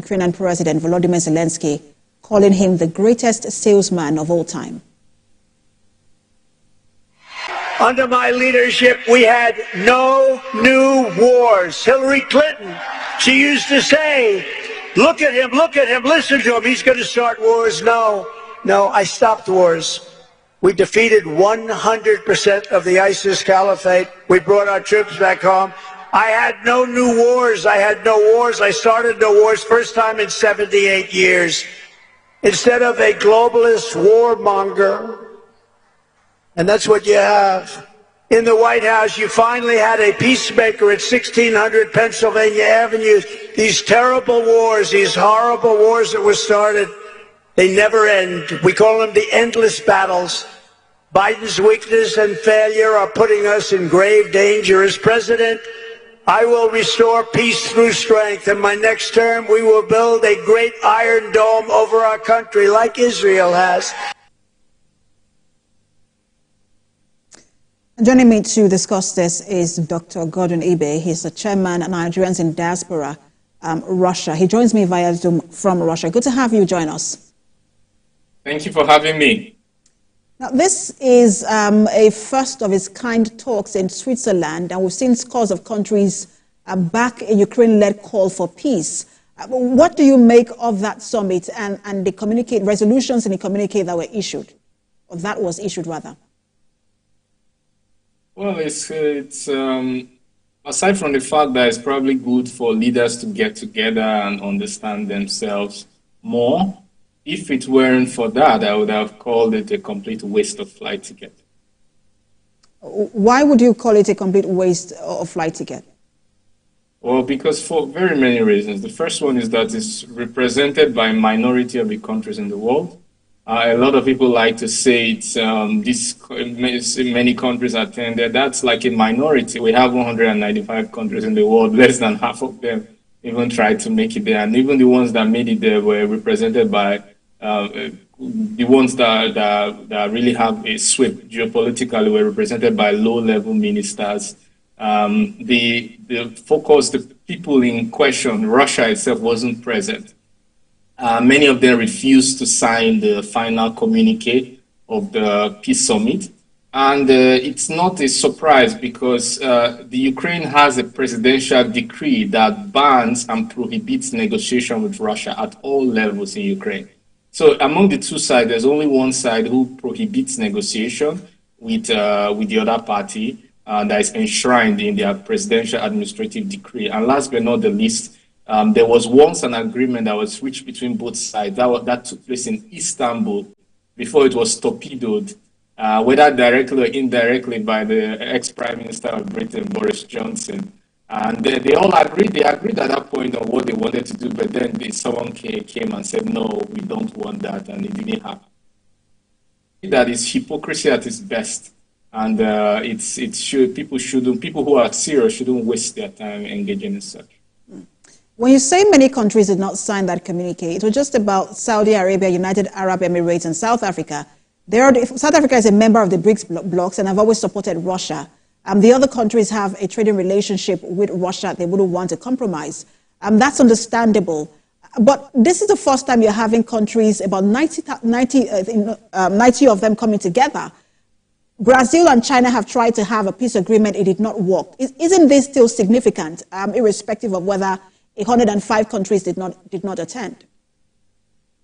Ukrainian President Volodymyr Zelenskyy, calling him the greatest salesman of all time. Under my leadership, we had no new wars. Hillary Clinton, she used to say, look at him, listen to him, he's going to start wars. No, I stopped wars. We defeated 100% of the ISIS caliphate. We brought our troops back home. I had no new wars. I started no wars, first time in 78 years. Instead of a globalist warmonger, and that's what you have. In the White House, you finally had a peacemaker at 1600 Pennsylvania Avenue. These terrible wars, these horrible wars that were started, they never end. We call them the endless battles. Biden's weakness and failure are putting us in grave danger. As president, I will restore peace through strength. In my next term, we will build a great iron dome over our country like Israel has. Joining me to discuss this is Dr. Godwin. He's the chairman of Nigerians in Diaspora, Russia. He joins me via Zoom from Russia. Good to have you join us. Thank you for having me. Now, this is a first of its kind talks in Switzerland, and we've seen scores of countries back a Ukraine-led call for peace. What do you make of that summit and the resolutions in the communique that were issued, or that was issued rather? Well, it's aside from the fact that it's probably good for leaders to get together and understand themselves more. If it weren't for that, I would have called it a complete waste of flight ticket. Why would you call it a complete waste of flight ticket? Well, because for very many reasons. The first one is that it's represented by a minority of the countries in the world. A lot of people like to say it's many countries attended. That's like a minority. We have 195 countries in the world. Less than half of them even tried to make it there. And even the ones that made it there were represented by the ones that really have a sweep geopolitically were represented by low-level ministers. The focus, the people in question, Russia itself wasn't present. Many of them refused to sign the final communique of the peace summit. And it's not a surprise because the Ukraine has a presidential decree that bans and prohibits negotiation with Russia at all levels in Ukraine. So among the two sides, there's only one side who prohibits negotiation with the other party that is enshrined in their presidential administrative decree. And last but not the least, there was once an agreement that was reached between both sides that took place in Istanbul before it was torpedoed, whether directly or indirectly by the ex-Prime Minister of Britain, Boris Johnson. And they all agreed. They agreed at that point on what they wanted to do, but then someone came and said, no, we don't want that, and it didn't happen. That is hypocrisy at its best. And people who are serious shouldn't waste their time engaging in such. When you say many countries did not sign that communique, it was just about Saudi Arabia, United Arab Emirates, and South Africa. South Africa is a member of the BRICS blocs and have always supported Russia. The other countries have a trading relationship with Russia. They wouldn't want to compromise. That's understandable. But this is the first time you're having countries, about 90 of them coming together. Brazil and China have tried to have a peace agreement. It did not work. Isn't this still significant, irrespective of whether 105 countries did not attend?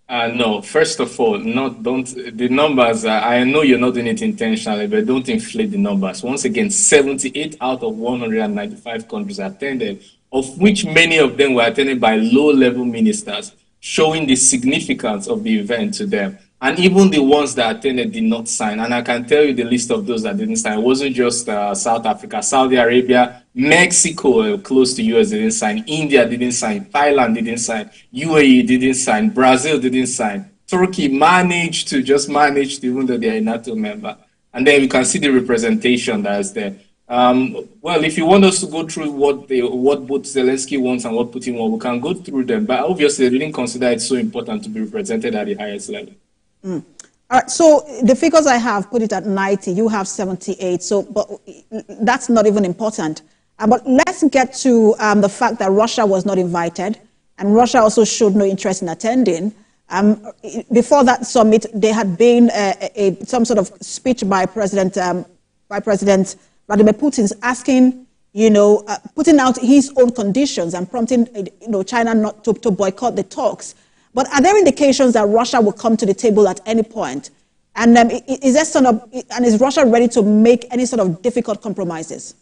No, first of all, the numbers, I know you're not doing it intentionally, but don't inflate the numbers. Once again, 78 out of 195 countries attended, of which many of them were attended by low-level ministers, showing the significance of the event to them. And even the ones that attended did not sign. And I can tell you the list of those that didn't sign. It wasn't just South Africa, Saudi Arabia, Mexico, close to US, didn't sign. India didn't sign. Thailand didn't sign. UAE didn't sign. Brazil didn't sign. Turkey managed to, even though they are a NATO member. And then you can see the representation that is there. Well, if you want us to go through what both Zelenskyy wants and what Putin wants, we can go through them. But obviously, they didn't consider it so important to be represented at the highest level. All right, so the figures I have put it at 90, you have 78, but that's not even important. But let's get to the fact that Russia was not invited. and Russia also showed no interest in attending. Before that summit, there had been some sort of speech by President Vladimir Putin asking, putting out his own conditions and prompting, China not to boycott the talks. But are there indications that Russia will come to the table at any point? And is Russia ready to make any sort of difficult compromises?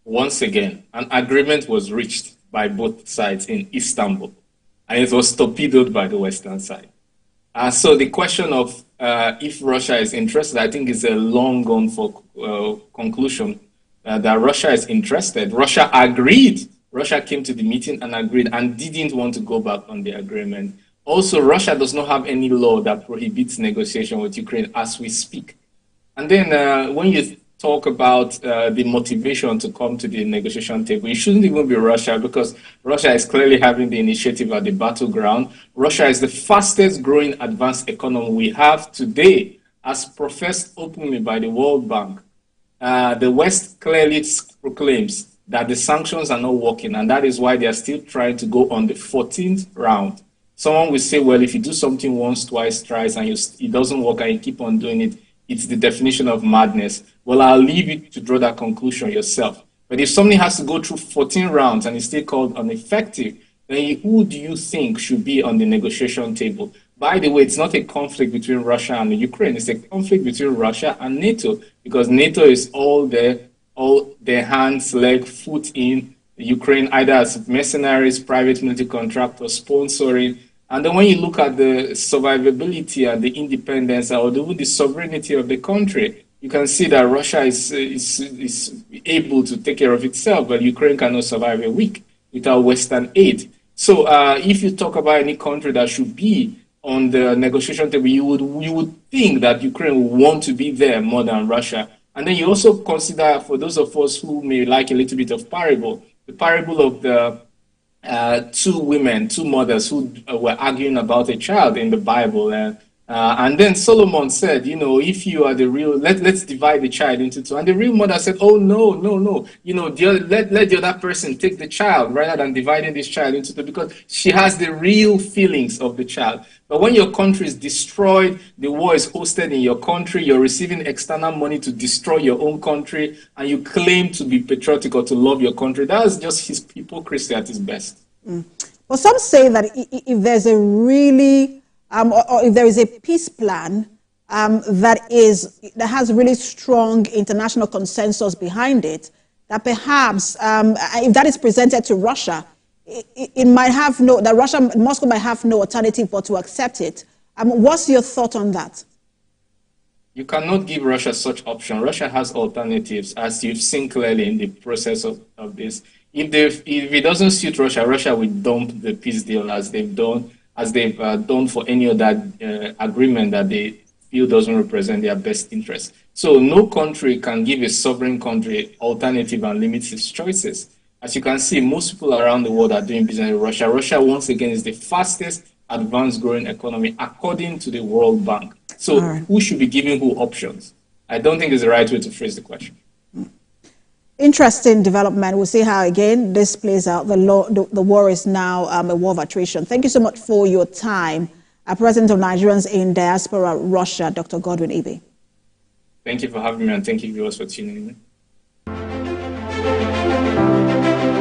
Once again, an agreement was reached by both sides in Istanbul, and it was torpedoed by the Western side. So the question of if Russia is interested, I think is a long gone for conclusion that Russia is interested. Russia agreed. Russia came to the meeting and agreed and didn't want to go back on the agreement. Also, Russia does not have any law that prohibits negotiation with Ukraine as we speak. And then when you talk about the motivation to come to the negotiation table, it shouldn't even be Russia, because Russia is clearly having the initiative at the battleground. Russia is the fastest growing advanced economy we have today, as professed openly by the World Bank. The West clearly proclaims that the sanctions are not working, and that is why they are still trying to go on the 14th round. Someone will say, well, if you do something once, twice, thrice, and it doesn't work and you keep on doing it, it's the definition of madness. Well, I'll leave you to draw that conclusion yourself. But if somebody has to go through 14 rounds and is still called ineffective, then who do you think should be on the negotiation table? By the way, it's not a conflict between Russia and Ukraine. It's a conflict between Russia and NATO, because NATO is all their hands, leg, foot in Ukraine, either as mercenaries, private military contractors, sponsoring. And then when you look at the survivability and the independence or even the sovereignty of the country, you can see that Russia is able to take care of itself, but Ukraine cannot survive a week without Western aid. So if you talk about any country that should be on the negotiation table, you would think that Ukraine would want to be there more than Russia. And then you also consider, for those of us who may like a little bit of parable, the parable of the two mothers who were arguing about a child in the Bible. And then Solomon said, if you are the real, let's divide the child into two. And the real mother said, oh, no. Let the other person take the child rather than dividing this child into two, because she has the real feelings of the child. But when your country is destroyed, the war is hosted in your country, you're receiving external money to destroy your own country, and you claim to be patriotic or to love your country, that's just his hypocrisy at its best. But some say that if there's a really, or if there is a peace plan that has really strong international consensus behind it, that perhaps if that is presented to Russia, it might have Moscow might have no alternative but to accept it. What's your thought on that? You cannot give Russia such option. Russia has alternatives, as you've seen clearly in the process of this. If it doesn't suit Russia, Russia will dump the peace deal as they've done for any other agreement that they feel doesn't represent their best interest. So no country can give a sovereign country alternative and limit its choices. As you can see, most people around the world are doing business with Russia. Russia, once again, is the fastest advanced growing economy according to the World Bank. So who should be giving who options? I don't think it's the right way to phrase the question. Interesting development. We'll see how, again, this plays out. The war is now a war of attrition. Thank you so much for your time. President of Nigerians in Diaspora, Russia, Dr. Godwin Ibe. Thank you for having me, and thank you viewers for tuning in.